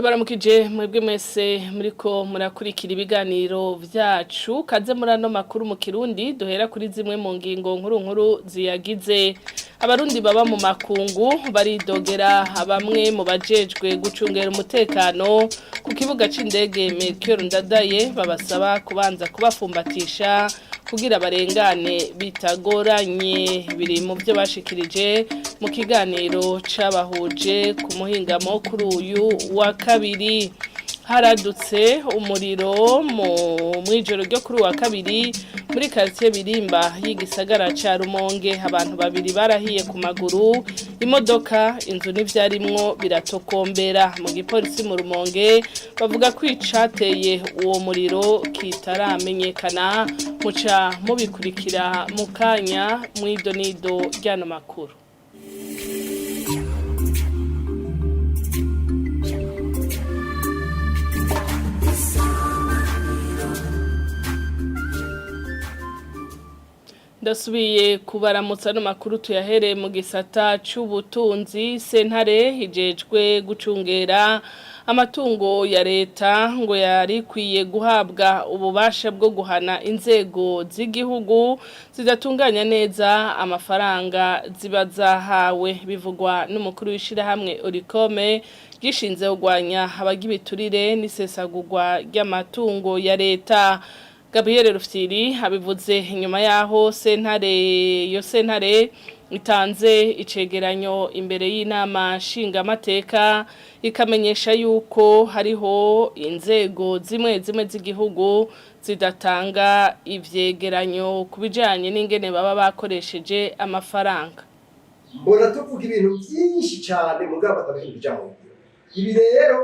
Ndabaramukije mwebwe mwese muriko murakurikira ibiganiro vyacu kaze muri ano makuru mu Kirundi duhera kuri zimwe mu ngingo nkuru ziyagize. Abarundi baba mu makungu baridogera bamwe mu bajejwe gucungera umutekano ku kibuga c'indege Melchior Ndadaye babasaba kubanza kubafumbatisha kugira barengane bitagoranye. Biri mu byo bashikirije mu kiganiro cabahuje ku muhingamo kuri uyu wa kabiri. Haradutse umuriro mwijoro ryo kuri wa kabiri muri quartier Birimba y'igisagara ca Rumonge. Abantu babiri barahiye ku maguru, imodoka, inzu n'ivyarimwo biratokombera. Mu gipolisi mu Rumonge bavuga ko icateye uwo muriro kitaramenyekana. Muca mubikurikira mu kanya mw'idonido ry'ano makuru. Ndasubiye kubaramutsa no makuru tuyahere mu gisata c'ubutunzi. Sentare hijejwe gucungera amatungo ya leta ngo yari kwiye guhabwa ububasha bwo guhana inzego z'igihugu zidatunganya neza amafaranga ziba zahawe. Bivugwa n'umukuru w'ishirahamwe Orikome gishinze kugwanya abagibiturire n'isesagurwa ry'amatungo ya leta. Gabriel Rufyiri abivuze inyuma yaho sentare itanze icegeranyo imbere y'inama nshingamateka ikamenyesha yuko hariho inzego zimwe z'igihugu zidatanga ivyegeranyo kubijanye n'ingene baba bakoresheje amafaranga. Mbona tuvuga ibintu byinshi cyane mugabo batabintu bijamo. Ibi rero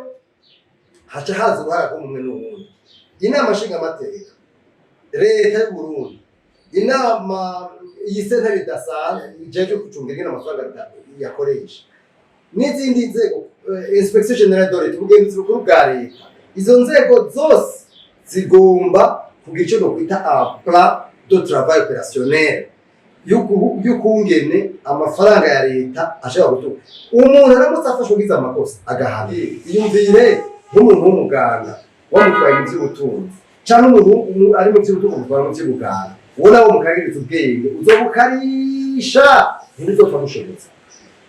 haca haza uruhara rw'umwe n'uwundi. Inama nshingamateka, leta y'u Burundi, inama y'isentare idasanzwe ijeje gucungira amafaranga yakoresha n'izindi nzego, inspection generale de l'État, ubugenzuzi bukuru bwa leta. Izo nzego zose zigomba kugira ico no kwita plan de travail opérationnel y'ukungene amafaranga ya leta ashobora gutunga. Umuntu aramutse afashwe kugiza amakosa agahana, iyumvire nk'umuntu w'umuganga wamutwaye mu vy'ubutunzi cyangwa umuntu ari mu by'ubutunzi mutwara mu by'ubuganga, ubona wo mukagiriza ubwenge uzobukarisha ntibizopfa mushobotse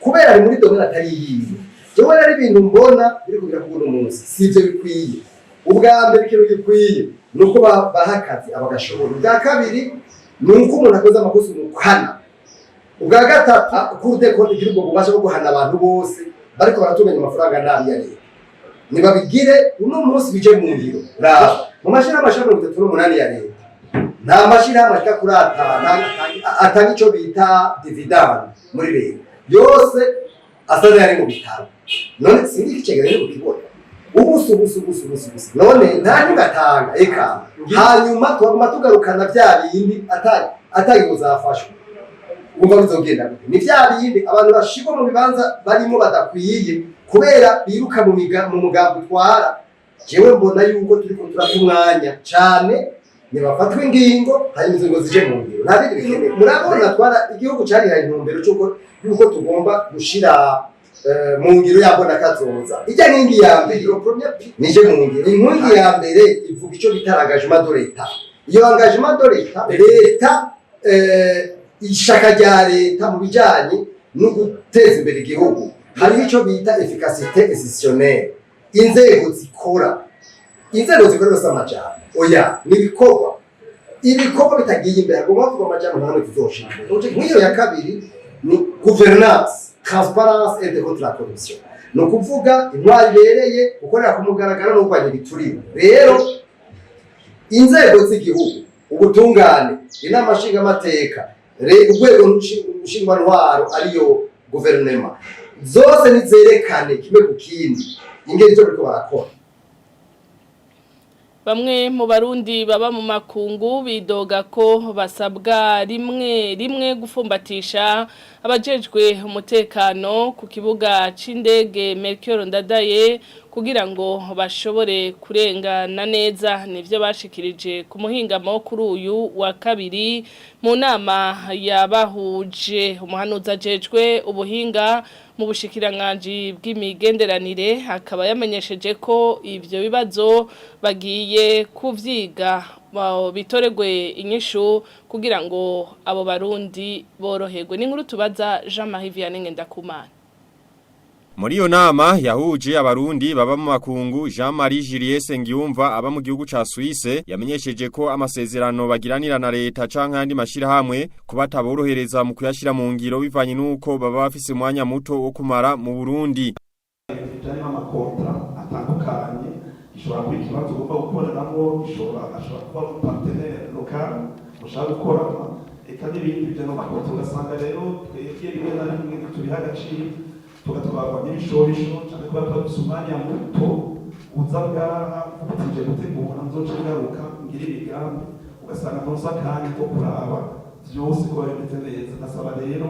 kubera ari muri domaine atari yiwe. Jewe rero ibintu mbona biri kugira kuguno munsi sivyo bikwiye. Ubwa mbere ikintu gikwiye nuko bahakazi abagashobora. Ubwa kabiri nuko umuntu akoze amakosa umukana. Ubwa gatatu kurude konti kirubwo bubasha bwo guhana abantu bose bariko baratunganya amafaranga nabi ya leta. Nibabigire uno munsi bije mu ngiro. Raba mu mashira 38 ya leta nta mashira amashika kuri atanga ico bita dividend muri leta yose asaza yari mu bitaro. None sindi kicegere no kibona ubusu none nta ngatanga eka hanyuma twaguma tugarukana bya bindi atari muzafashwa. Umva bizogenda ni bya bindi abantu bashigwa mu bibanza barimo badakwiye kubera biruka mu mugambo utwara. Jewe mbona yuko turiko turatumwanya cyane nibafatwa ingingo hari ingingo zije mu ngiro ntabindi bikene. Murabona twara igihugu cyari hari intumbero cyuko yuko tugomba gushira mu ngiro yabona kazoza. Ijya ningi ya mbere nije mu ngiro. Inkungi ya mbere ivuga ico bita engagement de l'État. Iyo engagement de l'État ishaka rya leta mu bijanye no guteza imbere igihugu hari ico bita efficacité institutionnelle. Inzego zikora rose amajana oya nibikorwa bitagiye imbere agomba kuvuga amajana ntamwe tuzoshinga. Nk'iyo ya kabiri ni gouvernance, transparence et de contre la corruption. No kuvuga intwari bereye gukorera ku mugaragaro no kwanya biturire. Rero inzego z'igihugu, ubutungane, inama nshingamateka, urwego nshingwantwaro ariyo guverinoma zose nizerekane kimwe ku kindi ingeri zo bariko barakora. Bamwe mu Barundi baba mu makungu bidoga ko basabwa rimwe gufumbatisha abajejwe umutekano ku kibuga c'indege Melchior Ndadaye kugira ngo bashobore kurengana neza. Nivyo bashikirije ku muhingamo kuri uyu wa kabiri mu nama yabahuje. Umuhanuzi ajejwe ubuhinga mu bushikiranganji bw'imigenderanire akaba yamenyesheje ko ivyo bibazo bagiye kuvyiga bitoregwe inyishu kugira ngo abo barundi boroherwe. N'inkuru tubaza Jean-Marie Vianney Ngendakumana. Muri iyo nama yahuje abarundi baba mu makungu Jean-Marie Julius Ngiyumva aba mu gihugu ca Suisse yamenyesheje ko amasezerano bagiranira na leta canke andi mashirahamwe kuba taborohereza mu kuyashira mu ngiro bivanye nuko baba bafise umwanya muto wo kumara mu Burundi. Bijanye n'amakontra atandukanye ishobora kuba ikibazo ugomba gukoreramwo ashobora kuba mu partenaire local mushaka gukorana eka n'ibindi bijanye n'amakontra ugasanga rero twebwe rimwe na rimwe tubiha agaciro tugatwarwa n'ibishorisho cyane kuba twafise umwanya muto uza ngaha ufatije gutegura nzoca ngaruka ngira imigambi ugasanga ntuza kandi ko kuraba vyose ko bimeze neza. Nasaba rero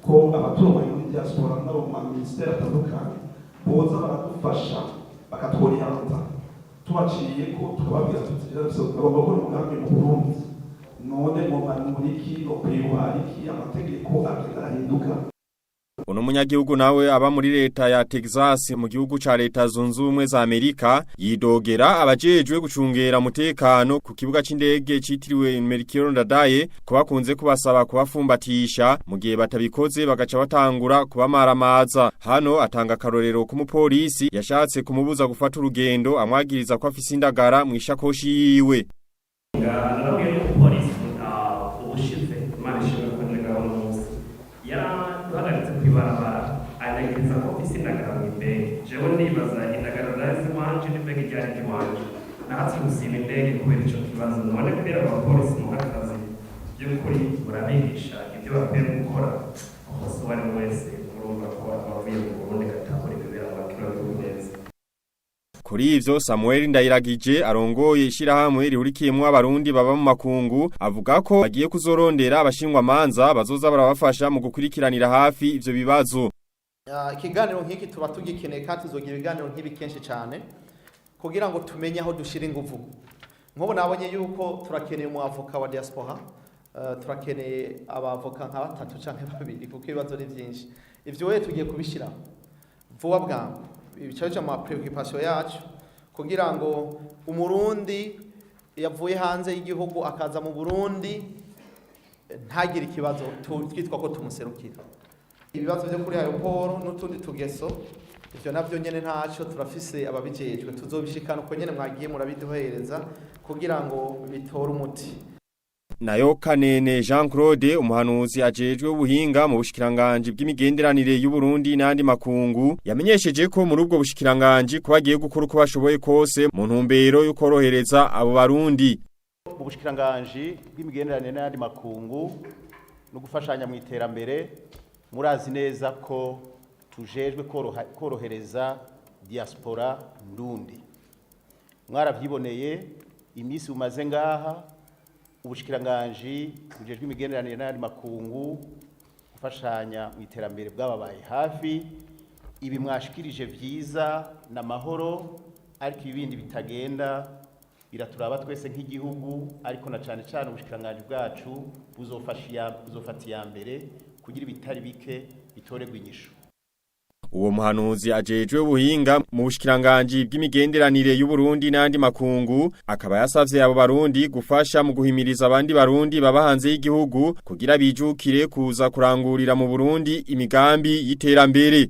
ko abaturage muri diaspora n'abo mu ministeri atandukanye boza baradufasha bakatworienta tubaciye ko tukababwira tuti bagomba gukora umugambi mu Burundi none mu manuriki no kwiwariki amategeko arahinduka. Uno munyagihugu nawe aba muri leta ya Texas mu gihugu ca leta zunze ubumwe za Amerika yidogera abajejwe gucungera umutekano ku kibuga c'indege citiriwe Melchior Ndadaye ko bakunze kubasaba kubafumbatisha mu gihe batabikoze bagaca batangura kubamaramaza. Hano atanga karorero ku mupolisi yashatse kumubuza gufata urugendo amwagiriza ko afise indagara mu ishakoshi yiwe. Bahagaritse kwibarabara anagiriza ko ofisi indagara mu indege jewe nibaza indagara zari wanje n'imbege ryari ry'iwanje nahatse gusiba indege kubera ico kibazo none kubera abapolisi mu kazi by'ukuri burabigisha ibyo bakwiye gukora hose wari wese urumva ko abavuye mu Burundi katakora ibibera abakiriya neza. Kuri ivyo Samuel Ndayiragije arongoye ishirahamwe rihurikiyemwo abarundi baba mu makungu avuga ko bagiye kuzorondera abashingwa manza bazoza barabafasha mu gukurikiranira hafi ivyo bibazo. Ikiganiro nk'iki tuba tugikeneye kandi tuzogira ibiganiro nk'ibi kenshi cyane kugira ngo tumenye aho dushira ingufu. Nkobo nabonye yuko turakeneye umuavoka wa diaspora, turakeneye abavoka nka 3 canke 2 kuko ibibazo ari byinshi. Ivyo we tugiye kubishira vuba bwangu. Ibicaje mu preoccupation yacu kugira ngo umurundi yavuye hanze y'igihugu akaza mu Burundi ntagire ikibazo twitwa ko tumuserukira. Ibibazo byo kuri aeroport n'utundi tugeso ivyo navyo nyene ntaco turafise ababijejwe tuzobishikana uko nyene mwagiye murabiduhereza kugira ngo bitore umuti. Nayo Kanene Jean Claude umuhanuzi ajejwe ubuhinga mu bushikiranganji bw'imigenderanire y'u Burundi n'andi makungu yamenyesheje ko muri ubwo bushikiranganji ko bagiye gukora uko bashoboye kose mu ntumbero yo korohereza abo barundi. Mu bushikiranganji bw'imigenderanire n'andi makungu no gufashanya mu iterambere murazi neza ko tujejwe korohereza diaspora ndundi. Mwaravyiboneye imisi umaze ngaha ubushikiranganji bujejwe imigenderanire n'andi makungu gufashanya mu iterambere bwababaye hafi ibi mwashikirije vyiza na mahoro ariko ibindi bitagenda biraturaba twese nk'igihugu ariko na cane cane ubushikiranganji bwacu buzofata iya mbere kugira ibitari bike bitoregwa inyishu. Uwo muhanuzi ajejwe ubuhinga mu bushikiranganji bw'imigenderanire y'u Burundi n'andi makungu akaba yasavye abo barundi gufasha mu guhimiriza abandi barundi baba hanze y'igihugu kugira bijukire kuza kurangurira mu Burundi imigambi y'iterambere.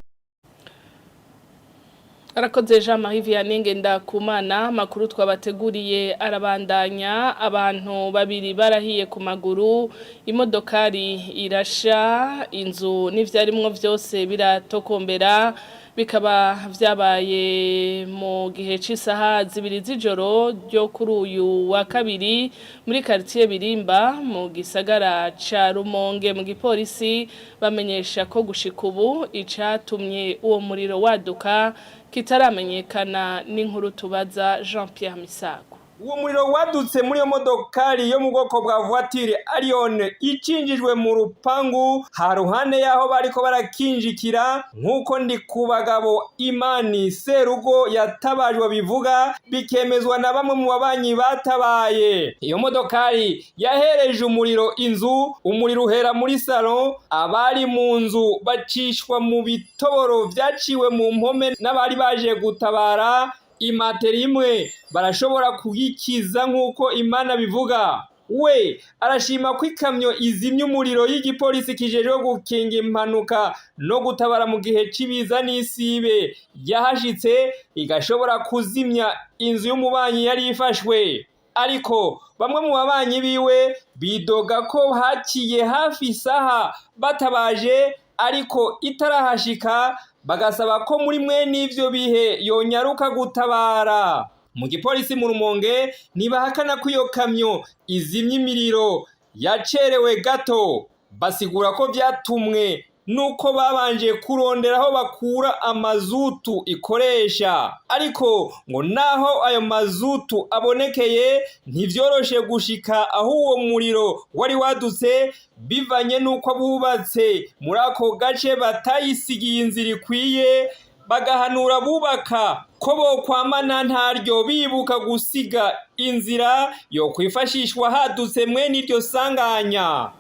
Arakoze Jean-Marie Vianney Ngendakumana makuru twabateguriye arabandanya abantu babiri barahiye ku maguru imodokari irasha inzu n'ivyarimwo vyose biratokombera bikaba vyabaye mu gihe c'isaha 2 z'ijoro ryo kuri uyu wa kabiri muri quartier Birimba mu gisagara ca Rumonge mu gipolisi bamenyesha ko gushika ubu icatumye uwo muriro waduka kitaramenyekana n'inkuru tubaza Jean Pierre Misago. uwo muriro wadutse muri iyo modokari yo mu bwoko bwa voiture Arione icinjijwe mu rupangu haruhande yaho bariko barakinjikira nk'uko ndi ku bagabo Imani Serugo yatabajwe bivuga bikemezwa na bamwe mu babanyi batabaye. Iyo modokari yahereje umuriro inzu, umuriro uhera muri salon, abari mu nzu bacishwa mu bitoboro vyaciwe mu mpome n'abari baje gutabara. Imateri imwe barashobora kuyikiza nk'uko Imana bivuga. We arashima ko ikamyo izimya umuriro y'igipolisi kijejwe gukinga impanuka no gutabara mu gihe cibiza n'isibe yahashitse igashobora kuzimya inzu y'umubanyi yari ifashwe. Ariko bamwe mu babanyi biwe bidoga ko haciye hafi isaha batabaje ariko itarahashika, bagasaba ko muri mwe n'ivyo bihe yonyaruka gutabara. Mu gipolisi mu Rumonge ntibahakana ko iyo kamyo izimya imiriro yacerewe gato, basigura ko vyatumwe nuko babanje kurondera aho bakura amazutu ikoresha. Ariko ngo naho ayo mazutu abonekeye ntivyoroshe gushika aho uwo muriro wari wadutse, bivanye nuko abubatse muri ako gace batayisigiye inzira ikwiye, bagahanura bubaka ko bokwamana ntaryo bibuka gusiga inzira yo kwifashishwa hadutse mwene iryo sanganya.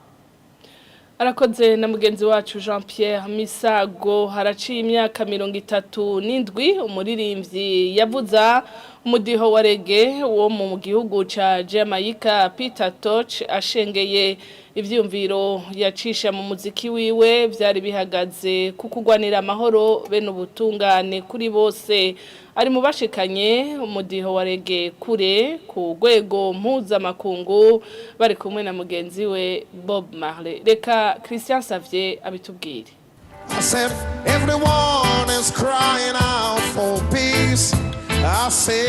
Arakoze na mugenzi wacu Jean Pierre Misago. Haraciye imyaka 37 umuririmbyi yavuza umudiho wa reggae wo mu gihugu ca Jamaica Peter Tosh ashengeye ivyumviro yacisha mu muziki wiwe vyari bihagaze kukugwanira amahoro bene ubutungane kuri bose. Ari mu bashikanye umudiho wa reggae kure ku rwego mpuzamakungu bari kumwe na mugenzi we Bob Marley. Reka Christian Xavier abitubwire. I said everyone is crying out for peace. I say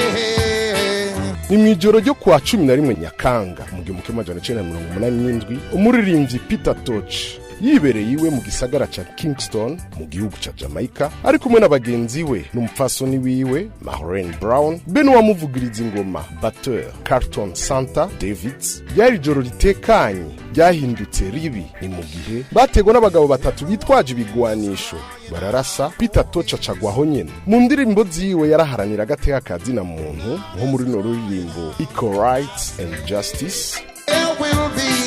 ni mwijoro ryo kwa 11 Nyakanga mu 1987 umuririmbyi Peter Tosh yibereye iwe mu gisagara ca Kingston mu gihugu ca Jamaica ari kumwe n'abagenzi we n'umupfasoni wiwe Maureen Brown bene wamuvugiriza ingoma batteur Carlton Santa Davids. Yari joro ritekanye ryahindutse ribi ni mu gihe bategwa n'abagabo batatu bitwaje ibigwanisho bararasa. Peter Tosh acagwaho nyene. Mu ndirimbo ziwe yaraharanira agateka kazina muntu nko muri no rurimbo Equal Rights and Justice.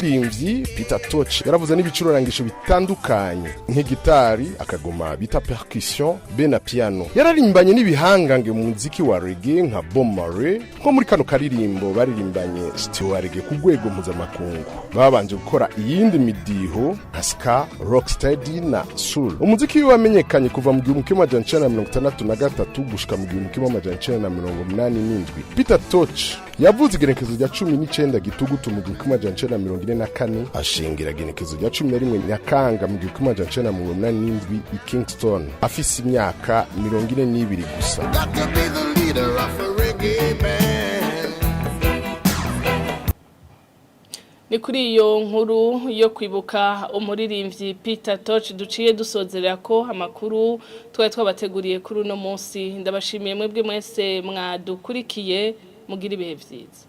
Imvyi Peter Tosh yaravuze n'ibicurangisho bitandukanye nk'igitari, akagoma bita percussion be na piano. Yararimbanye n'ibihangange mu muziki wa reggae nka Bob Marley, nko muri kano karirimbo baririmbanye style reggae ku rwego mpuzamakungu. Babanje gukora iyindi midiho nka ska, rocksteady na soul. Umuziki wamenyekanye kuva mu 1963 gushika mu 1987. Peter Tosh yavuze igenekezo rya 19 gitugutu mu 1944 ashingira igenekezo rya 11 Nyakanga mu 1987 i Kingston afise imyaka 42 gusa. Ni kuri iyo nkuru yo kwibuka umuririmbyi Peter Tosh duciye dusozerera ko amakuru twari twabateguriye kuri uno munsi. Ndabashimiye mwebwe mwese mwadukurikiye, mugira ibihe vyiza.